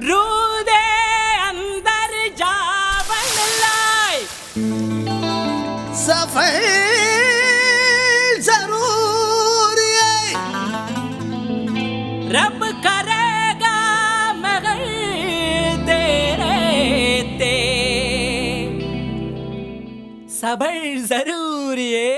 रूदे अंदर जावन लाए सफल जरूर है रब करेगा मगर तेरे ते सबर जरूर है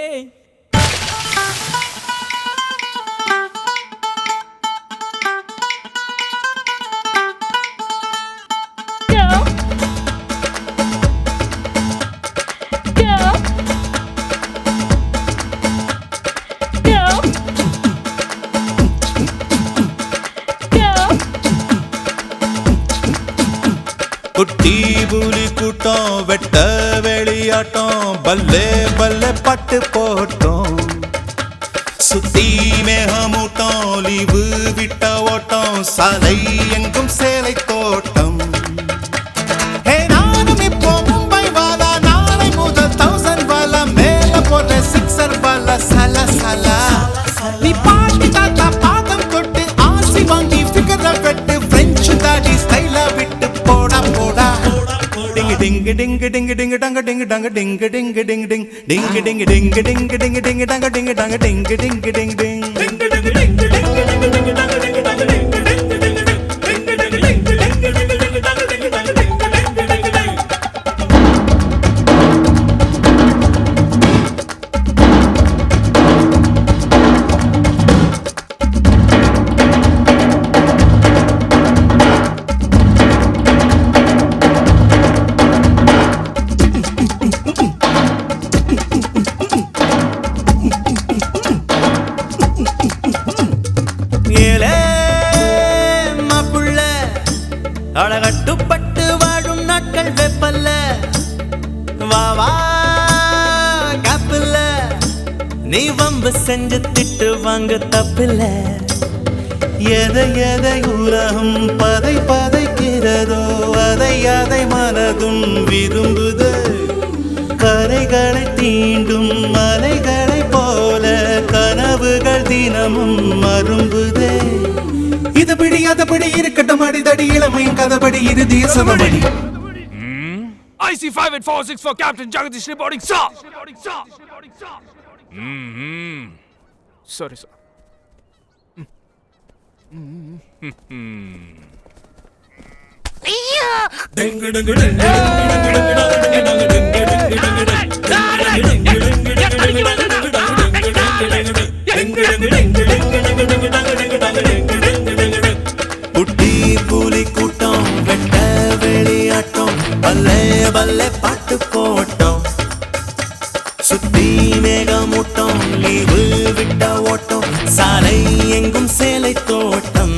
குட்டி புலி கூட்டம் வெட்ட வெளியாட்டம் பல்லே பல்லே பட்டு போட்டோம் சுத்தி மேகமூட்டம் லீவு விட்ட ஓட்டம் சாலை எங்கும் சேலை தோட்டம் நானும் இப்போ மும்பை வாலா நாளை முதல் 1000 வாலா மேல போற சிக்ஸர் வாலா சல சல நீ பாட்டி தாத்தா பாதம் தொட்டு ஆசி வாங்கி ஃபிகர வெட்டு பிரெஞ்சு தாடி ஸ்டைலா விட்டு போடா போடா ding ding ding ding ding dang ding dang ding ding ding ding ding ding ding ding ding ding ding dang ding dang ding ding ding ding அழகட்டுப்பட்டு வாழும் நாட்கள் வெப்பல்ல வாவா காப்பில்ல நீ வம்பு செஞ்சு திட்டு வாங்க தப்பில்ல எதை எதை உலகம் பதை பதைக்கிறதோ அதை அதை மனதும் விரும்புது கரைகளை தீண்டும் மலைகளை போல கனவுகள் தினமும் மரும்புதே இதபடி அதபடி இருக்கட்டும் அடிதடி இளமையின் கதபடி இறுதிய சமபடி IC5846 for Captain Jagadish reporting, sir. Sorry, sir. குட்டி புலி கூட்டம் வெட்ட வெளியாட்டம் பல்லே பல்லே பாட்டு போட்டோம் சுத்தி மேகமூட்டம் லீவு விட்ட ஓட்டம் சாலை எங்கும் சேலை தோட்டம்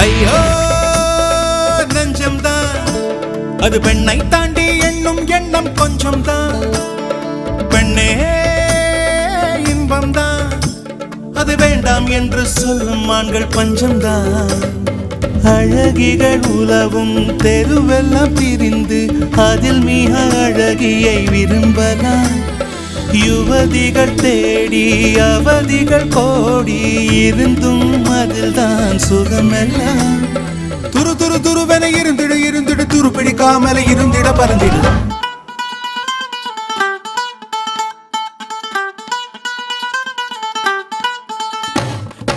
ஐயோ நெஞ்சம்தான் அது பெண்ணை தாண்டி எண்ணும் எண்ணம் கொஞ்சம் தான் பெண்ணே இன்பம் தான் அது வேண்டாம் என்று சொல்லும் ஆண்கள் பஞ்சம்தான் அழகிகள் உலவும் தெருவெல்லாம் பிரிந்து அதில் மிக அழகியை விரும்பலாம் யுவதிகள் தேடி அவதிகள் கோடி இருந்தும் அதில் தான் சுகமெல்லாம் துரு துரு துருவென இருந்திட இருந்திட துரு பிடிக்காமல இருந்திட பறந்திட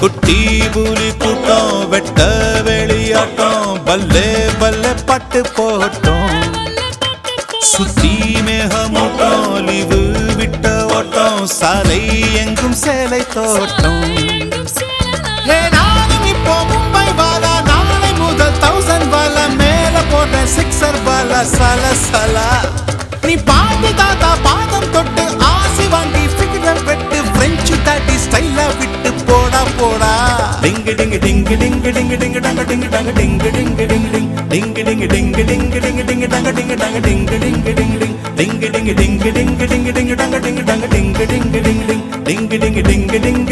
குட்டி புலி கூட்டம் வெட்ட வெளியாட்டம் பல்லே பல்லே பட்டு போட்டோம் சுத்தி மேகமூட்டம் லீவு விட்ட ஓட்டம் சாலை எங்கும் சேலை தோட்டம் நானும் இப்போ மும்பை சல சல சல நீ பாட்டி தாத்தா பாதம் தொட்டு ஆசி வாங்கி ஃபிகர் வெட்டு பிரெஞ்சு தாட்டி ஸ்டைலா விட்டு போடா போடா டிங்கு டிங்கு டிங்கு டிங்கு டிங்கு டிங்கு டங்க டிங்கு டங்க டிங்கு டிங்கு டிங்கு டிங்கு டிங்கு டிங்கு டிங்கு டிங்கு டிங்கு டங்க டிங்கு டங்க டிங்கு டிங்கு டிங்கு டிங்கு டிங்கு டிங்கு டிங்கு டிங்கு டிங்கு டிங்கு டங்க டிங்கு டங்க டிங்கு டிங்கு டிங்கு டிங்கு டிங்கு டிங்கு டிங்கு